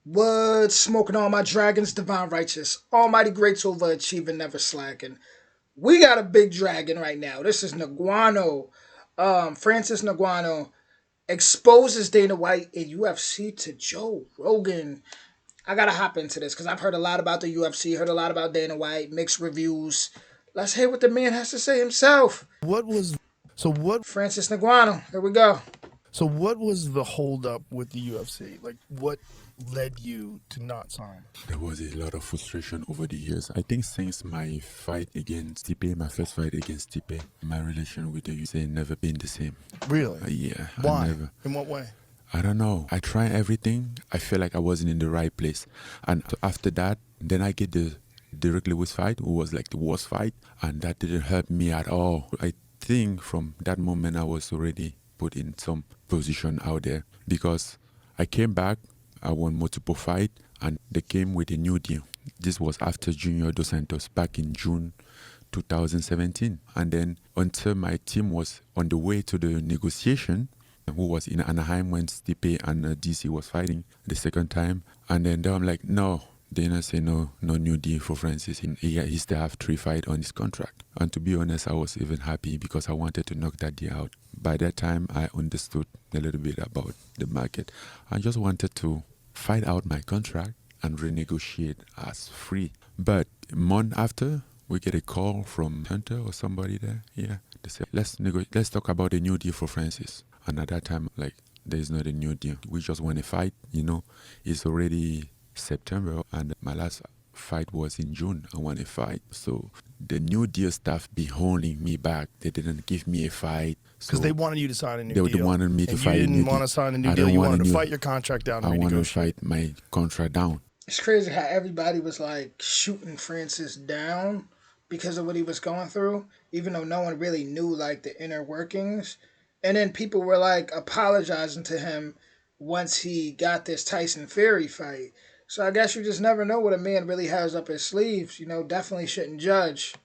Wood smoking all my dragons, divine righteous, almighty greats overachieving, never slacking. We got a big dragon right now. This is Ngannou. Francis Ngannou exposes Dana White in UFC to Joe Rogan. I gotta hop into this because I've heard a lot about the UFC, heard a lot about Dana White, mixed reviews. Let's hear what the man has to say himself. What was so what Francis Ngannou. Here we go. so what was the holdup with the UFC? Like what led you to not sign? There was a lot of frustration over the years. I think since my fight against Stipe, my first fight against Stipe, my relation with the UFC never been the same. Really? Yeah, Why? I never. In what way? I don't know. I tried everything. I feel like I wasn't in the right place. And after that, then I get the Derek Lewis fight, who was like the worst fight, and that didn't help me at all. I think from that moment I was already put in some position out there because I came back, I won multiple fights, and they came with a new deal. This was after Junior Dos Santos back in June 2017. And then until my team was on the way to the negotiation, who was in Anaheim when Stipe and DC was fighting the second time. And then I'm like, no, Dana said no new deal for Francis. He still have 3 fights on his contract. And to be honest, I was even happy because I wanted to knock that deal out. By that time, I understood a little bit about the market. I just wanted to fight out my contract and renegotiate as free. But a month after, we get a call from Hunter or somebody there. Yeah, they said, let's talk about a new deal for Francis. And at that time, like, there's not a new deal. We just want to fight, It's already September, and my last fight was in June. I want to fight. So the new deal staff be holding me back. They didn't give me a fight. Because they wanted you to sign a new deal. They wanted me to fight. You didn't want to sign a new deal. You wanted to fight your contract down. I wanted to fight my contract down. It's crazy how everybody was like shooting Francis down because of what he was going through, even though no one really knew like the inner workings. And then people were like apologizing to him once he got this Tyson Fury fight. So I guess you just never know what a man really has up his sleeves. Definitely shouldn't judge.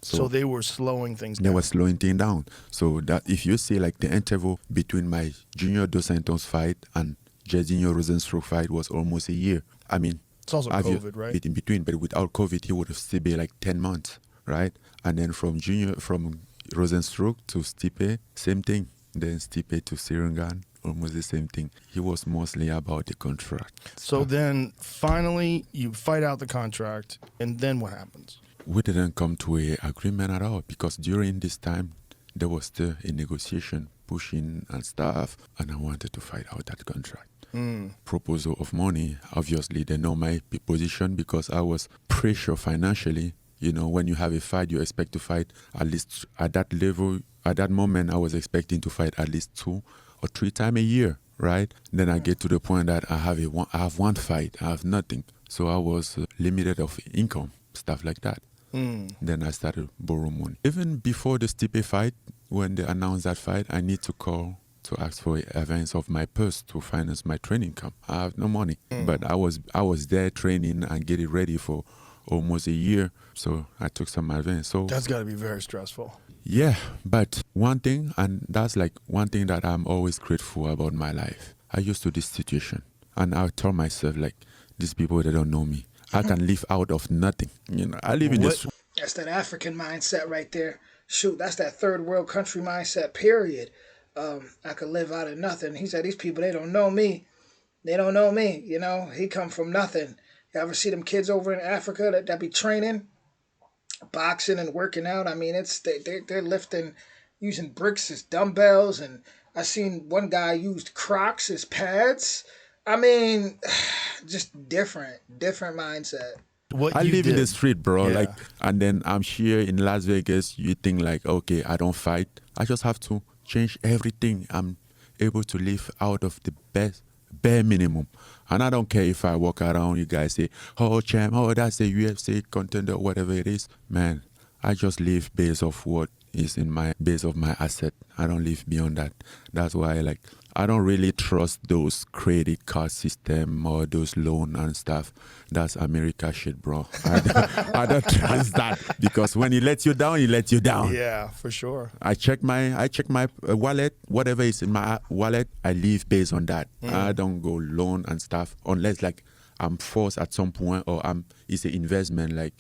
So they were slowing things down. They were slowing things down. So that if you see like the interval between my Junior Dos Santos fight and Jairzinho Rosenstruck fight was almost a year. I mean, it's also COVID, right? In between, but without COVID, he would have still been like 10 months, right? And then from Rosenstruck to Stipe, same thing. Then Stipe to Sirangan, almost the same thing. He was mostly about the contract. So then finally you fight out the contract, and then what happens? We didn't come to an agreement at all because during this time, there was still a negotiation, pushing and stuff, and I wanted to fight out that contract. Proposal of money, obviously they know my position because I was pressured financially. When you have a fight, you expect to fight at least at that level. At that moment, I was expecting to fight at least 2 or 3 times a year, right? Then I get to the point that I have one fight, I have nothing. So I was limited of income, stuff like that. Then I started borrow money. Even before the Stipe fight, when they announced that fight, I need to call to ask for advance of my purse to finance my training camp. I have no money, but I was there training and getting ready for almost a year. So I took some advance. So that's got to be very stressful. Yeah, but one thing, and that's like one thing that I'm always grateful about my life. I used to this situation, and I tell myself like, these people, they don't know me. I can live out of nothing. I live in this. That's that African mindset right there. Shoot, that's that third world country mindset, period. I could live out of nothing. He said, these people, they don't know me. They don't know me. He come from nothing. You ever see them kids over in Africa that be training, boxing and working out? I mean, they're lifting, using bricks as dumbbells. And I seen one guy used Crocs as pads. I mean, just different mindset. I live in the street, bro. Yeah. And then I'm here in Las Vegas. You think like, okay, I don't fight. I just have to change everything. I'm able to live out of the bare minimum. And I don't care if I walk around, you guys say, oh, champ, oh, that's a UFC contender, whatever it is. Man, I just live based off what is in my base of my asset. I don't live beyond that. That's why I don't really trust those credit card system or those loan and stuff. That's America shit, bro. I don't trust that because when he lets you down, he lets you down. Yeah, for sure. I check my wallet, whatever is in my wallet, I live based on that. I don't go loan and stuff unless I'm forced at some point, or it's an investment, like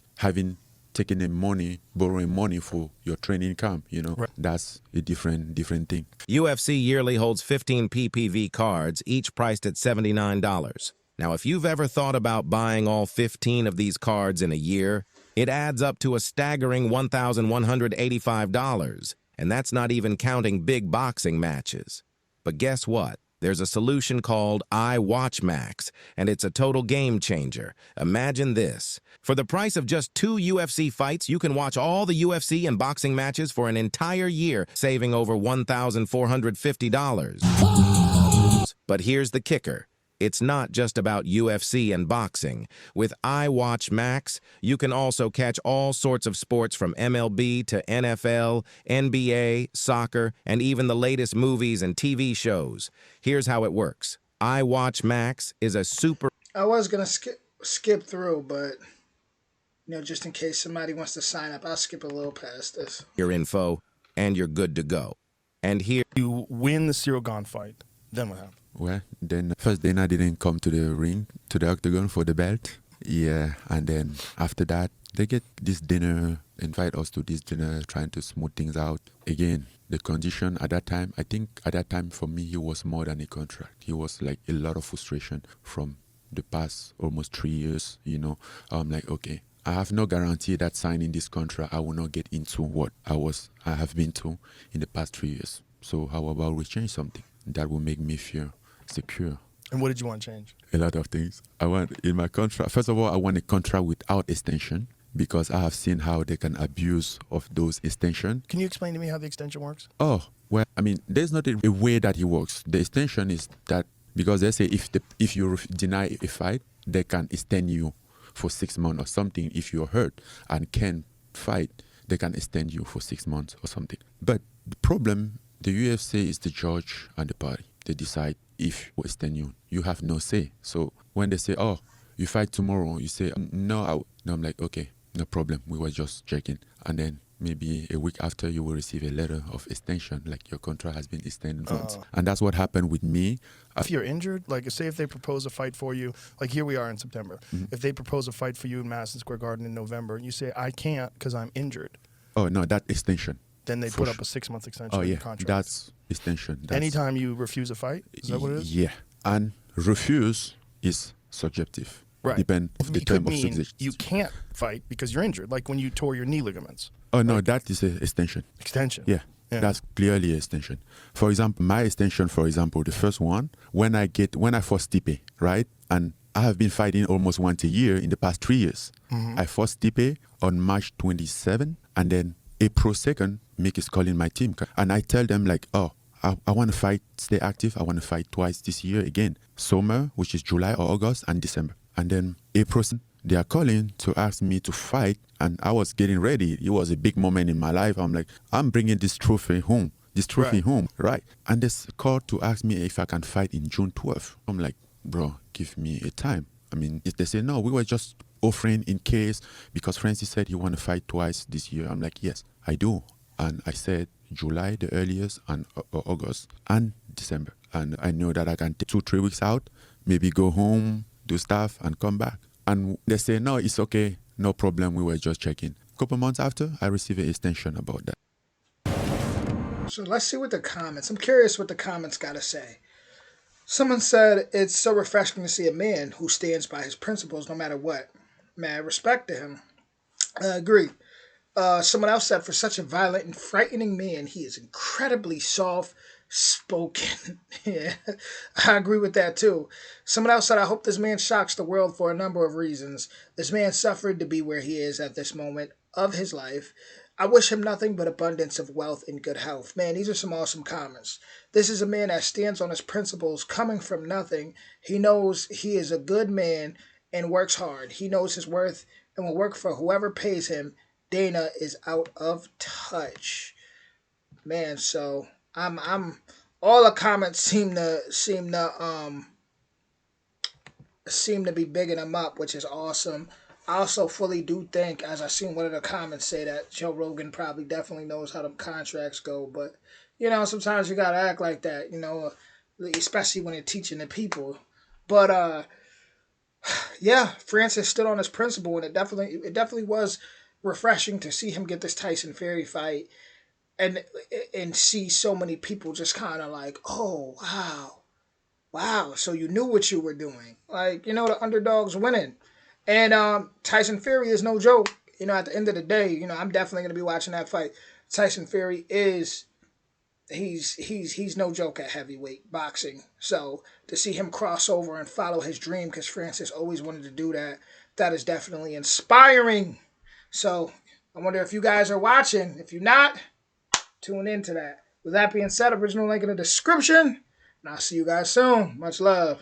taking the money, borrowing money for your training camp, Right. That's a different thing. UFC yearly holds 15 PPV cards, each priced at $79. Now, if you've ever thought about buying all 15 of these cards in a year, it adds up to a staggering $1,185, and that's not even counting big boxing matches. But guess what? There's a solution called iWatch Max, and it's a total game changer. Imagine this. For the price of just 2 UFC fights, you can watch all the UFC and boxing matches for an entire year, saving over $1,450. But here's the kicker. It's not just about UFC and boxing. With iWatch Max, you can also catch all sorts of sports from MLB to NFL, NBA, soccer, and even the latest movies and TV shows. Here's how it works. iWatch Max is a super... I was gonna skip through, but just in case somebody wants to sign up, I'll skip a little past this. Your info, and you're good to go. And here... You win the Cyril Gane fight. Then what happened? Well, then first Dana didn't come to the ring, to the octagon for the belt. Yeah, and then after that, they get this dinner, invite us to this dinner, trying to smooth things out. Again, the condition at that time, I think at that time for me, he was more than a contract. He was like a lot of frustration from the past almost 3 years, I'm like, okay, I have no guarantee that signing this contract, I will not get into what I have been to in the past 3 years. So how about we change something that will make me feel secure? And what did you want to change? A lot of things. I want in my contract, first of all, I want a contract without extension, because I have seen how they can abuse of those extensions. Can you explain to me how the extension works? Oh, well, I mean, there's not a way that it works. The extension is that, because they say if you deny a fight, they can extend you for 6 months or something. If you're hurt and can't fight, they can extend you for 6 months or something. But the problem, the UFC is the judge and the party. They decide if we extend you. You have no say. So when they say, oh, you fight tomorrow, you say, no, I'm like, okay, no problem. We were just checking. And then maybe a week after, you will receive a letter of extension, like your contract has been extended once. And that's what happened with me. If you're injured, like say if they propose a fight for you, like here we are in September. Mm-hmm. If they propose a fight for you in Madison Square Garden in November, and you say, I can't because I'm injured. Oh, no, that extension. Then they put up a 6-month extension in the contract. That's extension. Anytime you refuse a fight? Is that what it is? Yeah. And refuse is subjective. Right. Depend of the term of subject. You can't fight because you're injured, like when you tore your knee ligaments. Oh, no, that is an extension. Extension? Yeah. That's clearly an extension. For example, my extension, the first one, when I fought Stipe, right? And I have been fighting almost once a year in the past 3 years. Mm-hmm. I fought Stipe on March 27, and then April 2nd, Mick is calling my team. And I tell them like, oh, I want to fight, stay active. I want to fight twice this year again. Summer, which is July or August, and December. And then April, they are calling to ask me to fight. And I was getting ready. It was a big moment in my life. I'm like, I'm bringing this trophy home. Right? And they called to ask me if I can fight in June 12th. I'm like, bro, give me a time. I mean, if they say, no, we were just offering in case, because Francis said you want to fight twice this year. I'm like, yes, I do. And I said July, the earliest, and August, and December. And I know that I can take 2-3 weeks out, maybe go home, do stuff, and come back. And they say, no, it's okay, no problem, we were just checking. A couple months after, I received an extension about that. So let's see what the comments, I'm curious what the comments got to say. Someone said, it's so refreshing to see a man who stands by his principles no matter what. Man, respect to him. I agree. Someone else said, for such a violent and frightening man, he is incredibly soft-spoken. Yeah, I agree with that too. Someone else said, I hope this man shocks the world for a number of reasons. This man suffered to be where he is at this moment of his life. I wish him nothing but abundance of wealth and good health. Man, these are some awesome comments. This is a man that stands on his principles, coming from nothing. He knows he is a good man and works hard. He knows his worth and will work for whoever pays him. Dana is out of touch. Man, so I'm all the comments seem to be bigging him up, which is awesome. I also fully do think, as I seen one of the comments say, that Joe Rogan probably definitely knows how the contracts go, but sometimes you gotta act like that, especially when you're teaching the people. But yeah, Francis stood on his principle, and it definitely was refreshing to see him get this Tyson Fury fight, and see so many people just kind of like, oh wow, wow, so you knew what you were doing. Like, the underdog's winning. And Tyson Fury is no joke. At the end of the day, I'm definitely going to be watching that fight. Tyson Fury is he's no joke at heavyweight boxing. So to see him cross over and follow his dream, because Francis always wanted to do that, that is definitely inspiring. So I wonder if you guys are watching. If you're not, tune into that. With that being said, original link in the description. And I'll see you guys soon. Much love.